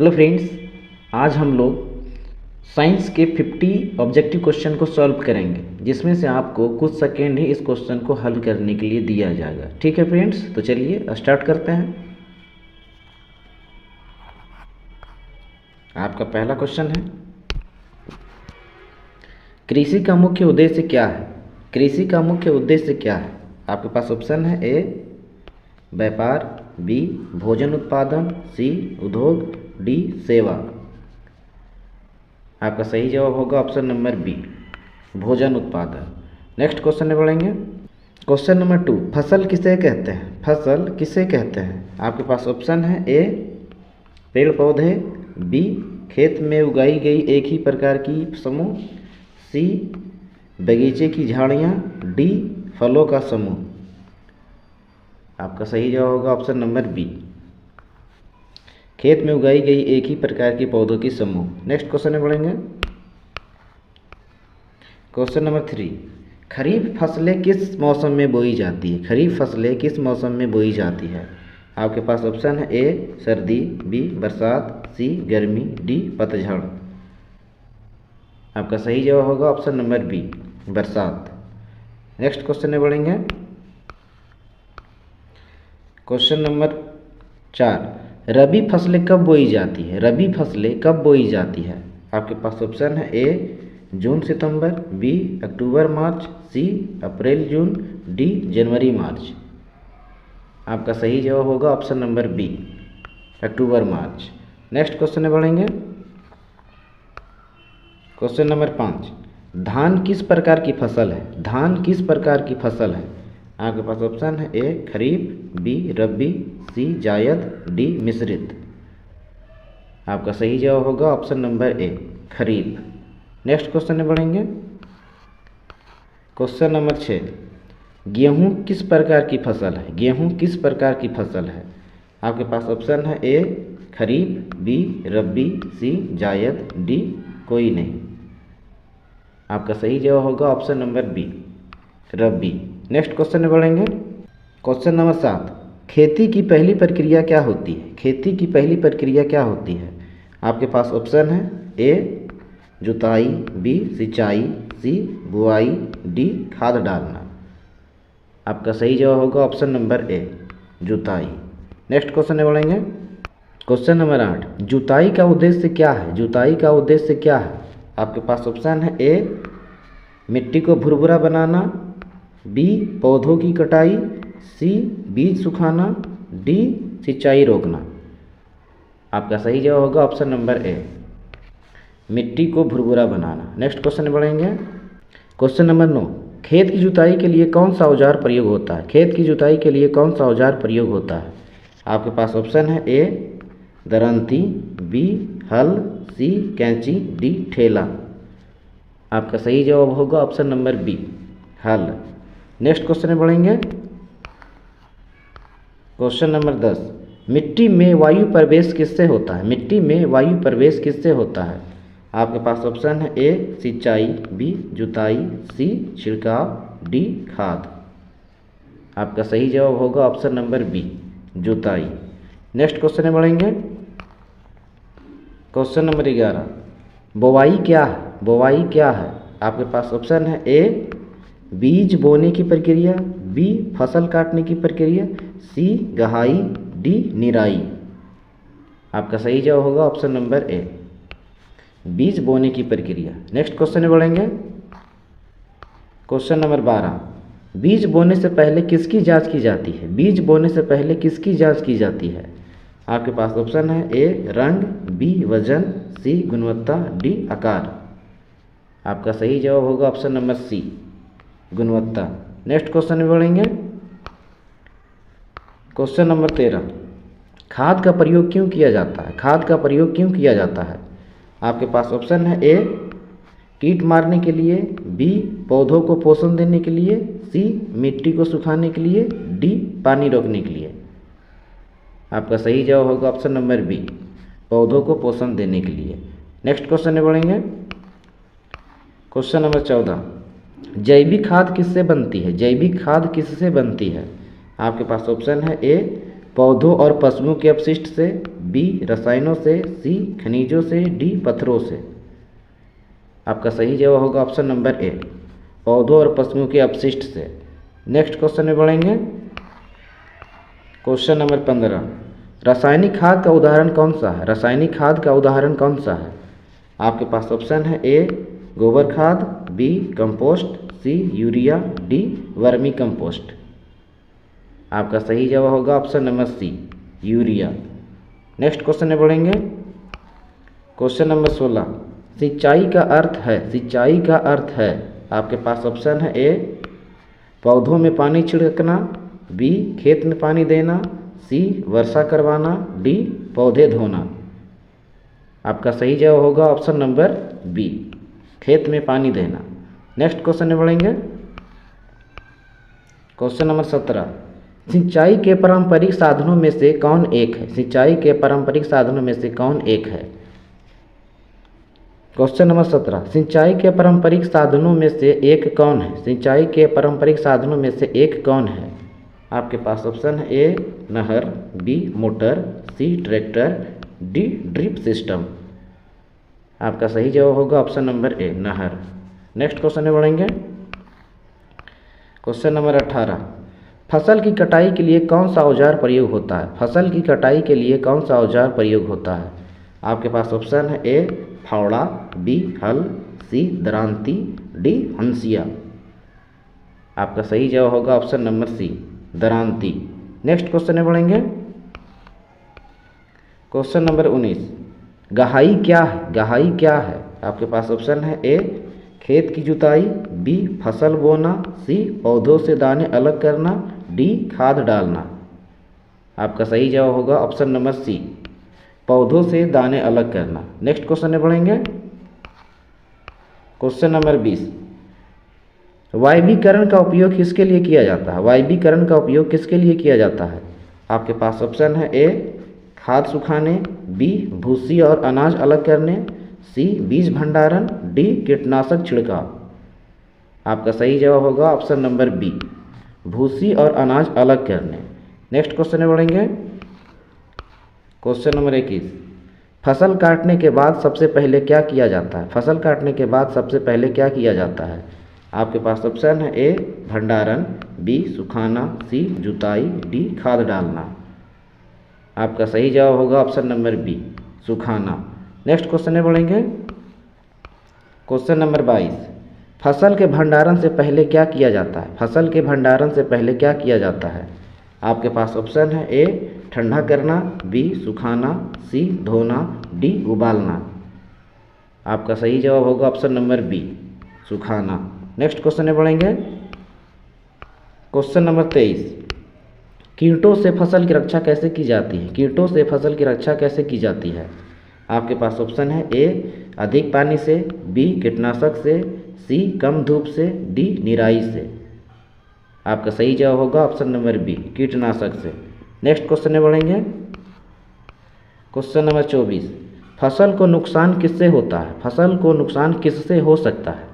Hello friends, आज हम लोग साइंस के 50 ऑब्जेक्टिव क्वेश्चन को सॉल्व करेंगे, जिसमें से आपको कुछ सेकेंड ही इस क्वेश्चन को हल करने के लिए दिया जाएगा। ठीक है फ्रेंड्स, तो चलिए स्टार्ट करते हैं। आपका पहला क्वेश्चन है, कृषि का मुख्य उद्देश्य क्या है? कृषि का मुख्य उद्देश्य क्या है? आपके पास ऑप्शन है ए व्यापार, बी भोजन उत्पादन, सी उद्योग, डी सेवा। आपका सही जवाब होगा ऑप्शन नंबर बी भोजन उत्पादन। नेक्स्ट क्वेश्चन में बढ़ेंगे। क्वेश्चन नंबर 2, फसल किसे कहते हैं? फसल किसे कहते हैं? आपके पास ऑप्शन है ए पेड़ पौधे, बी खेत में उगाई गई एक ही प्रकार की समूह, सी बगीचे की झाड़ियाँ, डी फलों का समूह। आपका सही जवाब होगा ऑप्शन नंबर बी खेत में उगाई गई एक ही प्रकार के पौधों की समूह। नेक्स्ट क्वेश्चन में बढ़ेंगे। क्वेश्चन नंबर 3, खरीफ फसलें किस मौसम में बोई जाती है? खरीफ फसलें किस मौसम में बोई जाती है? आपके पास ऑप्शन है ए सर्दी, बी बरसात, सी गर्मी, डी पतझड़। आपका सही जवाब होगा ऑप्शन नंबर बी बरसात। नेक्स्ट क्वेश्चन में बढ़ेंगे। क्वेश्चन नंबर 4, रबी फसलें कब बोई जाती है? रबी फसलें कब बोई जाती है? आपके पास ऑप्शन है ए जून सितंबर, बी अक्टूबर मार्च, सी अप्रैल जून, डी जनवरी मार्च। आपका सही जवाब होगा ऑप्शन नंबर बी अक्टूबर मार्च। नेक्स्ट क्वेश्चन में बढ़ेंगे। क्वेश्चन नंबर 5, धान किस प्रकार की फसल है? धान किस प्रकार की फसल है? आपके पास ऑप्शन है ए खरीफ, बी रबी, सी जायद, डी मिश्रित। आपका सही जवाब होगा option number A kharif. Next question में बढ़ेंगे। क्वेश्चन नंबर 6, गेहूं किस प्रकार की फसल है? गेहूं किस प्रकार की फसल है? आपके पास ऑप्शन है ए खरीफ, बी रबी, सी जायद, डी कोई नहीं। आपका सही जवाब होगा ऑप्शन नंबर बी रबी। नेक्स्ट क्वेश्चन में बढ़ेंगे। क्वेश्चन नंबर 7, खेती की पहली प्रक्रिया क्या होती है? खेती की पहली प्रक्रिया क्या होती है? आपके पास ऑप्शन है ए जुताई, बी सिंचाई, सी बुआई, डी खाद डालना। आपका सही जवाब होगा ऑप्शन नंबर ए जुताई। नेक्स्ट क्वेश्चन में बढ़ेंगे। क्वेश्चन नंबर 8, जुताई का उद्देश्य क्या है? जुताई का उद्देश्य क्या है? आपके पास ऑप्शन है ए मिट्टी को भुरभुरा बनाना, बी पौधों की कटाई, सी बीज सुखाना, डी सिंचाई रोकना। आपका सही जवाब होगा ऑप्शन नंबर ए मिट्टी को भुरभुरा बनाना। नेक्स्ट क्वेश्चन में बढ़ेंगे। क्वेश्चन नंबर 9, खेत की जुताई के लिए कौन सा औजार प्रयोग होता है? खेत की जुताई के लिए कौन सा औजार प्रयोग होता है? आपके पास ऑप्शन है ए दरांती, बी हल, सी कैंची, डी ठेला। आपका सही जवाब होगा ऑप्शन नंबर बी हल। नेक्स्ट क्वेश्चन में बढ़ेंगे। क्वेश्चन नंबर 10, मिट्टी में वायु प्रवेश किससे होता है? मिट्टी में वायु प्रवेश किससे होता है? आपके पास ऑप्शन है ए सिंचाई, बी जुताई, सी छिड़काव, डी खाद। आपका सही जवाब होगा ऑप्शन नंबर बी जुताई। नेक्स्ट क्वेश्चन में बढ़ेंगे। क्वेश्चन नंबर 11, बोवाई क्या है? बोवाई क्या है? आपके पास ऑप्शन है ए बीज बोने की प्रक्रिया, बी फसल काटने की प्रक्रिया, सी गहाई, डी निराई। आपका सही जवाब होगा ऑप्शन नंबर ए बीज बोने की प्रक्रिया। नेक्स्ट क्वेश्चन में बढ़ेंगे। क्वेश्चन नंबर 12, बीज बोने से पहले किसकी जांच की जाती है? बीज बोने से पहले किसकी जांच की जाती है? आपके पास ऑप्शन है ए रंग, बी वजन, सी गुणवत्ता, डी आकार। आपका सही जवाब होगा ऑप्शन नंबर सी गुणवत्ता। नेक्स्ट क्वेश्चन में बढ़ेंगे। क्वेश्चन नंबर 13, खाद का प्रयोग क्यों किया जाता है? खाद का प्रयोग क्यों किया जाता है? आपके पास ऑप्शन है ए कीट मारने के लिए, बी पौधों को पोषण देने के लिए, सी मिट्टी को सुखाने के लिए, डी पानी रोकने के लिए। आपका सही जवाब होगा ऑप्शन नंबर बी पौधों को पोषण देने के लिए। नेक्स्ट क्वेश्चन में बढ़ेंगे। क्वेश्चन नंबर 14, जैविक खाद किससे बनती है? जैविक खाद किससे बनती है? आपके पास ऑप्शन है ए पौधों और पशुओं के अपशिष्ट से, बी रसायनों से, सी खनिजों से, डी पत्थरों से। आपका सही जवाब होगा ऑप्शन नंबर ए, पौधों और पशुओं के अपशिष्ट से। नेक्स्ट क्वेश्चन में बढ़ेंगे। क्वेश्चन नंबर 15, रासायनिक खाद का उदाहरण कौन सा है? रासायनिक खाद का उदाहरण कौन सा है? आपके पास ऑप्शन है ए गोबर खाद, B compost, C urea, D vermicompost सही जवाब होगा option number C urea. Next question में बढ़ेंगे। क्वेश्चन नंबर 16, सिंचाई का अर्थ है, सिंचाई का अर्थ है। आपके पास ऑप्शन है ए पौधों में पानी छिड़कना, बी खेत में पानी देना, सी वर्षा करवाना, डी पौधे धोना। आपका सही जवाब होगा ऑप्शन नंबर बी खेत में पानी देना। नेक्स्ट क्वेश्चन में बढ़ेंगे। क्वेश्चन नंबर 17, सिंचाई के पारंपरिक साधनों में से कौन एक है? सिंचाई के पारंपरिक साधनों में से कौन एक है? क्वेश्चन नंबर 17, सिंचाई के पारंपरिक साधनों में से एक कौन है? सिंचाई के पारंपरिक साधनों में से एक कौन है? आपके पास ऑप्शन है ए नहर, बी मोटर, सी ट्रैक्टर, डी ड्रिप सिस्टम। आपका सही जवाब होगा ऑप्शन नंबर ए नहर। नेक्स्ट क्वेश्चन में बढ़ेंगे। क्वेश्चन नंबर 18, फसल की कटाई के लिए कौन सा औजार प्रयोग होता है? फसल की कटाई के लिए कौन सा औजार प्रयोग होता है? आपके पास ऑप्शन है ए फावड़ा, बी हल, सी दरांती, डी हंसिया। आपका सही जवाब होगा ऑप्शन नंबर सी दरांती। नेक्स्ट क्वेश्चन में बढ़ेंगे। क्वेश्चन नंबर 19, गहाई क्या है? गहाई क्या है? आपके पास ऑप्शन है ए खेत की जुताई, बी फसल बोना, सी पौधों से दाने अलग करना, डी खाद डालना। आपका सही जवाब होगा ऑप्शन नंबर सी पौधों से दाने अलग करना। नेक्स्ट क्वेश्चन में बढ़ेंगे। क्वेश्चन नंबर 20, वायवीकरण का उपयोग किसके लिए किया जाता है? वायवीकरण का उपयोग किसके लिए किया जाता है? आपके पास ऑप्शन है ए खाद सुखाने, बी भूसी और अनाज अलग करने, सी बीज भंडारण, डी कीटनाशक छिड़काव। आपका सही जवाब होगा ऑप्शन नंबर बी भूसी और अनाज अलग करने। नेक्स्ट क्वेश्चन में बढ़ेंगे। क्वेश्चन नंबर 21, फसल काटने के बाद सबसे पहले क्या किया जाता है? फसल काटने के बाद सबसे पहले क्या किया जाता है? आपके पास ऑप्शन है ए भंडारण, बी सुखाना, सी जुताई, डी खाद डालना। आपका सही जवाब होगा ऑप्शन नंबर बी सुखाना। नेक्स्ट क्वेश्चन में बढ़ेंगे। क्वेश्चन नंबर 22, फसल के भंडारण से पहले क्या किया जाता है? फसल के भंडारण से पहले क्या किया जाता है? आपके पास ऑप्शन है ए ठंडा करना, बी सुखाना, सी धोना, डी उबालना। आपका सही जवाब होगा ऑप्शन नंबर बी सुखाना। नेक्स्ट क्वेश्चन में बढ़ेंगे। क्वेश्चन नंबर 23, कीटों से फसल की रक्षा कैसे की जाती है? कीटों से फसल की रक्षा कैसे की जाती है? आपके पास ऑप्शन है ए अधिक पानी से, बी कीटनाशक से, सी कम धूप से, डी निराई से। आपका सही जवाब होगा ऑप्शन नंबर बी कीटनाशक से। नेक्स्ट क्वेश्चन में बढ़ेंगे। क्वेश्चन नंबर 24, फसल को नुकसान किससे होता है? फसल को नुकसान किससे हो सकता है?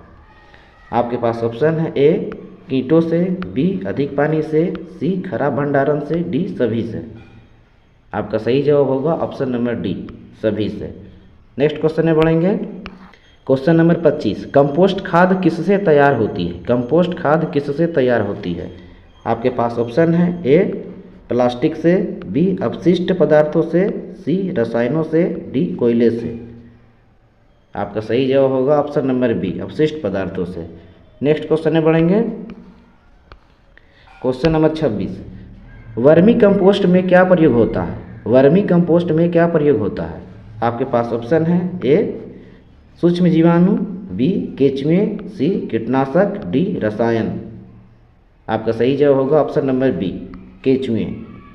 आपके पास ऑप्शन है ए कीटों से, बी अधिक पानी से, सी खराब भंडारण से, डी सभी से। आपका सही जवाब होगा ऑप्शन नंबर डी सभी से। नेक्स्ट क्वेश्चन में बढ़ेंगे। क्वेश्चन नंबर 25, कंपोस्ट खाद किससे तैयार होती है? कंपोस्ट खाद किससे तैयार होती है? आपके पास ऑप्शन है ए प्लास्टिक से, बी अपशिष्ट पदार्थों से, सी रसायनों से, डी कोयले से। आपका सही जवाब होगा ऑप्शन नंबर बी अपशिष्ट पदार्थों से। नेक्स्ट क्वेश्चन में बढ़ेंगे। क्वेश्चन नंबर 26, वर्मी कंपोस्ट में क्या प्रयोग होता है? वर्मी कंपोस्ट में क्या प्रयोग होता है? आपके पास ऑप्शन है ए सूक्ष्म जीवाणु, बी केचुए, सी कीटनाशक, डी रसायन। आपका सही जवाब होगा ऑप्शन नंबर बी केचुए।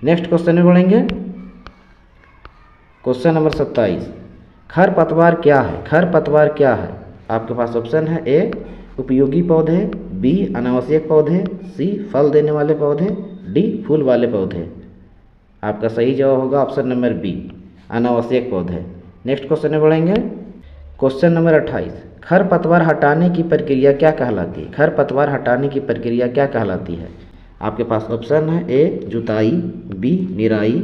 नेक्स्ट क्वेश्चन में बढ़ेंगे। क्वेश्चन नंबर 27, खरपतवार क्या है? खरपतवार क्या है? आपके पास ऑप्शन है ए उपयोगी पौधे, बी अनावश्यक पौधे, सी फल देने वाले पौधे, डी फूल वाले पौधे। आपका सही जवाब होगा ऑप्शन नंबर बी अनावश्यक पौधे। नेक्स्ट क्वेश्चन में बढ़ेंगे। क्वेश्चन नंबर 28, खरपतवार हटाने की प्रक्रिया क्या कहलाती है? खरपतवार हटाने की प्रक्रिया क्या कहलाती है? आपके पास ऑप्शन है ए जुताई, बी निराई,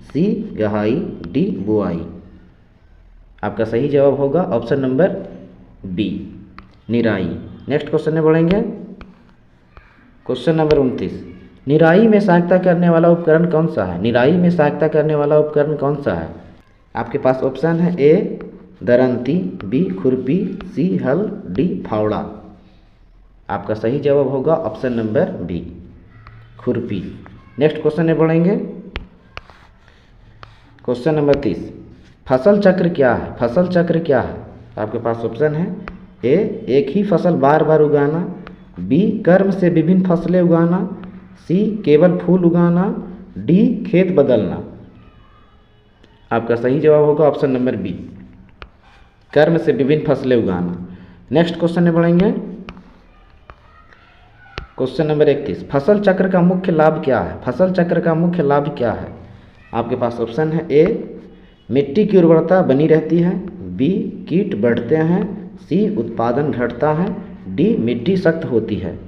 सी गहाई, डी बुआई। आपका सही जवाब होगा ऑप्शन नंबर बी निराई। नेक्स्ट क्वेश्चन में बढ़ेंगे। क्वेश्चन नंबर 29, निराई में सहायता करने वाला उपकरण कौन सा है? निराई में सहायता करने वाला उपकरण कौन सा है? आपके पास ऑप्शन है ए दरंती, बी खुरपी, सी हल, डी फावड़ा। आपका सही जवाब होगा ऑप्शन नंबर बी खुरपी। नेक्स्ट क्वेश्चन में बढ़ेंगे। क्वेश्चन नंबर 30, फसल चक्र क्या है? फसल चक्र क्या है? आपके पास ऑप्शन है ए एक ही फसल बार बार उगाना, बी कर्म से विभिन्न फसलें उगाना, सी केवल फूल उगाना, डी खेत बदलना। आपका सही जवाब होगा ऑप्शन नंबर बी कर्म से विभिन्न फसलें उगाना। नेक्स्ट क्वेश्चन में बढ़ेंगे। क्वेश्चन नंबर 31, फसल चक्र का मुख्य लाभ क्या है? फसल चक्र का मुख्य लाभ क्या है? आपके पास ऑप्शन है ए मिट्टी की उर्वरता बनी रहती है, बी कीट बढ़ते हैं, सी उत्पादन घटता है, डी मिट्टी सख्त होती है।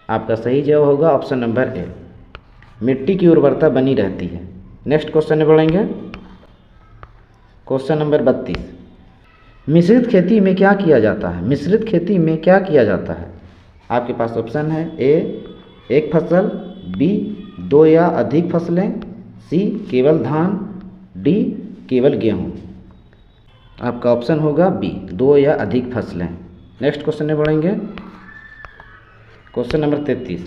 आपका सही जवाब होगा ऑप्शन नंबर ए मिट्टी की उर्वरता बनी रहती है। नेक्स्ट क्वेश्चन में बढ़ेंगे। क्वेश्चन नंबर 32, मिश्रित खेती में क्या किया जाता है? मिश्रित खेती में क्या किया जाता है? आपके पास ऑप्शन है ए एक फसल, बी दो या अधिक फसलें, सी केवल धान, डी केवल गेहूँ। आपका ऑप्शन होगा बी दो या अधिक फसलें। नेक्स्ट क्वेश्चन में बढ़ेंगे। क्वेश्चन नंबर 33,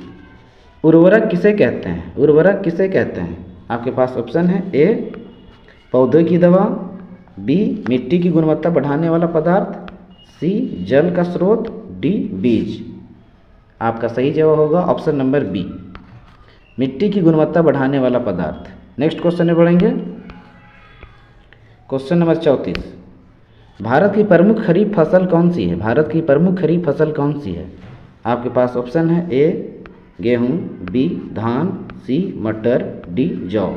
उर्वरक किसे कहते हैं? उर्वरक किसे कहते हैं? आपके पास ऑप्शन है ए पौधे की दवा, बी मिट्टी की गुणवत्ता बढ़ाने वाला पदार्थ, सी जल का स्रोत, डी बीज। आपका सही जवाब होगा ऑप्शन नंबर बी मिट्टी की गुणवत्ता बढ़ाने वाला पदार्थ। नेक्स्ट क्वेश्चन में बढ़ेंगे। क्वेश्चन नंबर 34, भारत की प्रमुख खरीफ फसल कौन सी है? भारत की प्रमुख खरीफ फसल कौन सी है? आपके पास ऑप्शन है ए गेहूँ, बी धान, सी मटर, डी जौ।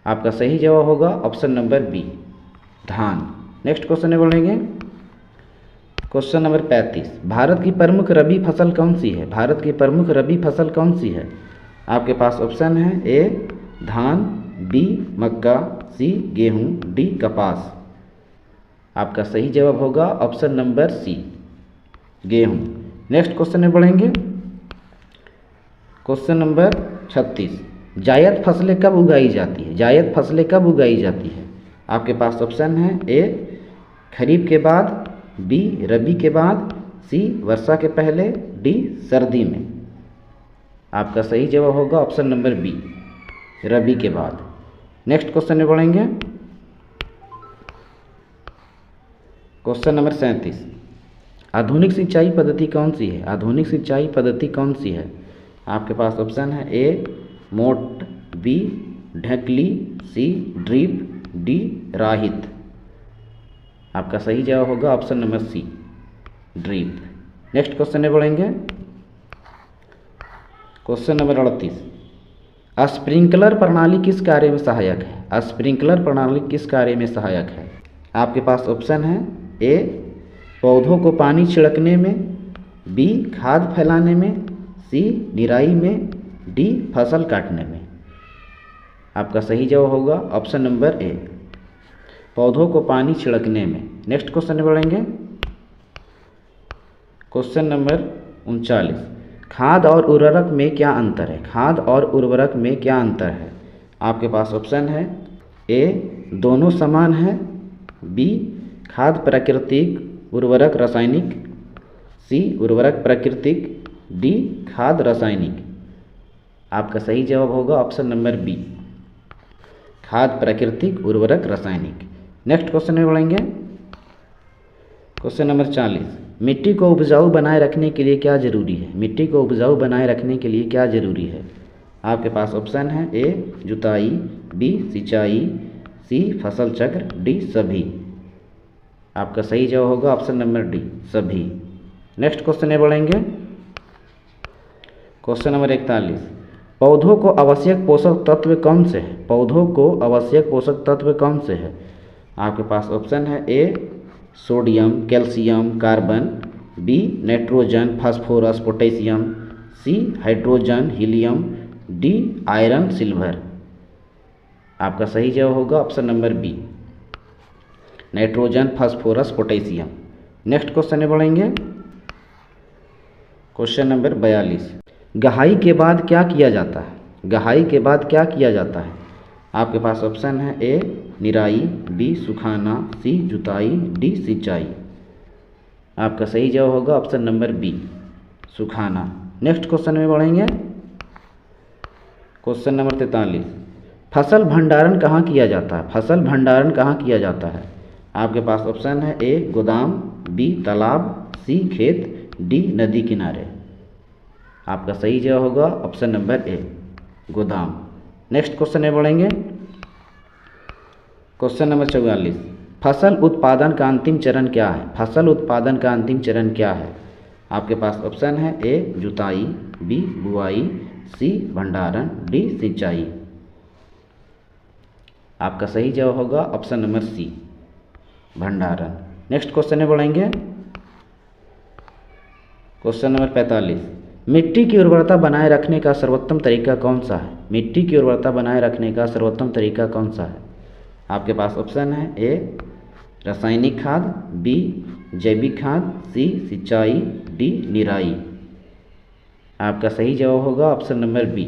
आपका सही जवाब होगा ऑप्शन नंबर बी धान। नेक्स्ट क्वेश्चन में बढ़ेंगे। क्वेश्चन नंबर 35, भारत की प्रमुख रबी फसल कौन सी है? भारत की प्रमुख रबी फसल कौन सी है? आपके पास ऑप्शन है ए धान, बी मक्का, सी गेहूँ, डी कपास। आपका सही जवाब होगा ऑप्शन नंबर सी गेहूँ। नेक्स्ट क्वेश्चन में बढ़ेंगे। क्वेश्चन नंबर 36, जायद फसलें कब उगाई जाती है? जायद फसलें कब उगाई जाती है? आपके पास ऑप्शन है ए खरीफ के बाद, बी रबी के बाद, सी वर्षा के पहले, डी सर्दी में। आपका सही जवाब होगा ऑप्शन नंबर बी रबी के बाद। नेक्स्ट क्वेश्चन में बढ़ेंगे। क्वेश्चन नंबर 37, आधुनिक सिंचाई पद्धति कौन सी है? आधुनिक सिंचाई पद्धति कौन सी है? आपके पास ऑप्शन है ए मोट, बी ढकली, सी ड्रिप, डी राहित। आपका सही जवाब होगा option number C drip. Next question में बढ़ेंगे। क्वेश्चन नंबर 38, स्प्रिंकलर प्रणाली किस कार्य में सहायक है? स्प्रिंकलर प्रणाली किस कार्य में सहायक है? आपके पास ऑप्शन है ए पौधों को पानी छिड़कने में, बी खाद फैलाने में, सी निराई में, डी फसल काटने में। आपका सही जवाब होगा ऑप्शन नंबर ए पौधों को पानी छिड़कने में। नेक्स्ट क्वेश्चन में बढ़ेंगे। क्वेश्चन नंबर 39, खाद और उर्वरक में क्या अंतर है? खाद और उर्वरक में क्या अंतर है? आपके पास ऑप्शन है ए दोनों समान है, बी खाद प्राकृतिक उर्वरक रासायनिक, सी उर्वरक प्राकृतिक, डी खाद रासायनिक। आपका सही जवाब होगा ऑप्शन नंबर बी खाद प्राकृतिक उर्वरक रासायनिक। नेक्स्ट क्वेश्चन में बढ़ेंगे। क्वेश्चन नंबर 40, मिट्टी को उपजाऊ बनाए रखने के लिए क्या जरूरी है? मिट्टी को उपजाऊ बनाए रखने के लिए क्या जरूरी है? आपके पास ऑप्शन है ए जुताई, बी सिंचाई, सी फसल चक्र, डी सभी। आपका सही जवाब होगा ऑप्शन नंबर डी सभी। नेक्स्ट क्वेश्चन में बढ़ेंगे। क्वेश्चन नंबर 41, पौधों को आवश्यक पोषक तत्व कौन से है? पौधों को आवश्यक पोषक तत्व कौन से है? आपके पास ऑप्शन है A sodium, calcium, carbon, B nitrogen, phosphorus, potassium, C hydrogen helium, D iron silver. आपका सही जवाब होगा option number B, nitrogen phosphorus potassium. Next question में बढ़ेंगे, क्वेश्चन नंबर 42। गहाई के बाद क्या किया जाता है? गहाई के बाद क्या किया जाता है? आपके पास ऑप्शन है ए निराई, बी सुखाना, सी जुताई, डी सिंचाई। आपका सही जवाब होगा ऑप्शन नंबर बी, सुखाना। नेक्स्ट क्वेश्चन में बढ़ेंगे, क्वेश्चन नंबर 43। फसल भंडारण कहाँ किया जाता है? फसल भंडारण कहाँ किया जाता है? आपके पास ऑप्शन है ए गोदाम, बी तालाब, सी खेत, डी नदी किनारे। आपका सही जवाब होगा ऑप्शन नंबर ए, गोदाम। नेक्स्ट क्वेश्चन में बढ़ेंगे, क्वेश्चन नंबर 44। फसल उत्पादन का अंतिम चरण क्या है? फसल उत्पादन का अंतिम चरण क्या है? आपके पास ऑप्शन है ए जुताई, बी बुआई, सी भंडारण, डी सिंचाई। आपका सही जवाब होगा ऑप्शन नंबर सी, भंडारण। नेक्स्ट क्वेश्चन में बढ़ेंगे, क्वेश्चन नंबर 45। मिट्टी की उर्वरता बनाए रखने का सर्वोत्तम तरीका कौन सा है? मिट्टी की उर्वरता बनाए रखने का सर्वोत्तम तरीका कौन सा है? आपके पास ऑप्शन है ए रासायनिक खाद, बी जैविक खाद, सी सिंचाई, डी निराई। आपका सही जवाब होगा ऑप्शन नंबर बी,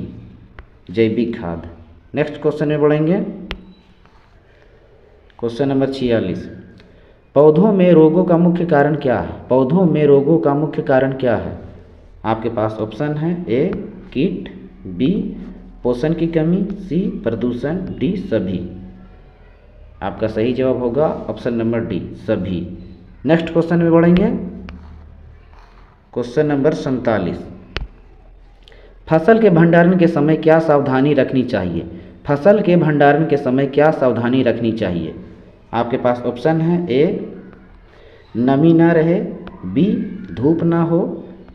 जैविक खाद। नेक्स्ट क्वेश्चन में बढ़ेंगे, क्वेश्चन नंबर 46। पौधों में रोगों का मुख्य कारण क्या है? पौधों में रोगों का मुख्य कारण क्या है? आपके पास ऑप्शन है ए कीट, बी पोषण की कमी, सी प्रदूषण, डी सभी। आपका सही जवाब होगा ऑप्शन नंबर डी, सभी। नेक्स्ट क्वेश्चन में बढ़ेंगे, क्वेश्चन नंबर 47। फसल के भंडारण के समय क्या सावधानी रखनी चाहिए? फसल के भंडारण के समय क्या सावधानी रखनी चाहिए? आपके पास ऑप्शन है ए नमी ना रहे, बी धूप ना हो,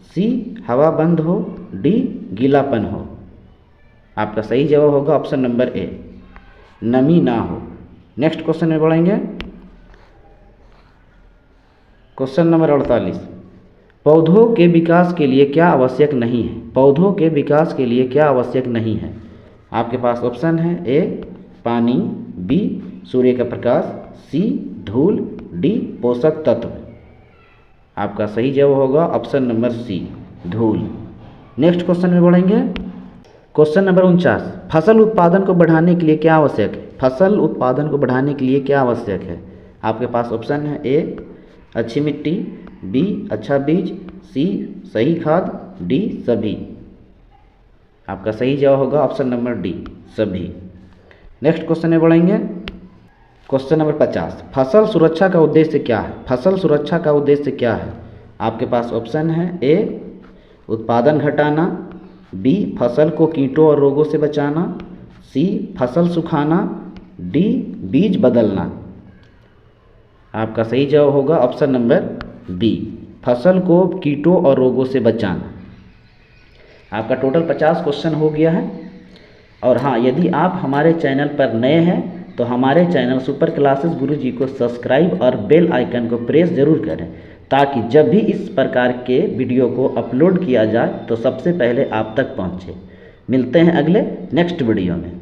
सी हवा बंद हो, डी गीलापन हो। आपका सही जवाब होगा ऑप्शन नंबर ए, नमी ना हो। नेक्स्ट क्वेश्चन में बढ़ेंगे, क्वेश्चन नंबर 48। पौधों के विकास के लिए क्या आवश्यक नहीं है? पौधों के विकास के लिए क्या आवश्यक नहीं है? आपके पास ऑप्शन है ए पानी, बी सूर्य का प्रकाश, सी धूल, डी पोषक तत्व। आपका सही जवाब होगा ऑप्शन नंबर सी, धूल। नेक्स्ट क्वेश्चन में बढ़ेंगे, क्वेश्चन नंबर 49। फसल उत्पादन को बढ़ाने के लिए क्या आवश्यक है? फसल उत्पादन को बढ़ाने के लिए क्या आवश्यक है? आपके पास ऑप्शन है ए अच्छी मिट्टी, बी अच्छा बीज, सी सही खाद, डी सभी। आपका सही जवाब होगा ऑप्शन नंबर डी, सभी। नेक्स्ट क्वेश्चन में बढ़ेंगे, क्वेश्चन नंबर 50। फसल सुरक्षा का उद्देश्य क्या है? फसल सुरक्षा का उद्देश्य क्या है? आपके पास ऑप्शन है ए उत्पादन घटाना, बी फसल को कीटों और रोगों से बचाना, सी फसल सुखाना, डी बीज बदलना। आपका सही जवाब होगा ऑप्शन नंबर बी, फसल को कीटों और रोगों से बचाना। आपका टोटल 50 क्वेश्चन हो गया है। और हाँ, यदि आप हमारे चैनल पर नए हैं तो हमारे चैनल सुपर क्लासेस गुरुजी को सब्सक्राइब और बेल आइकन को प्रेस जरूर करें, ताकि जब भी इस प्रकार के वीडियो को अपलोड किया जाए तो सबसे पहले आप तक पहुँचे। मिलते हैं अगले नेक्स्ट वीडियो में।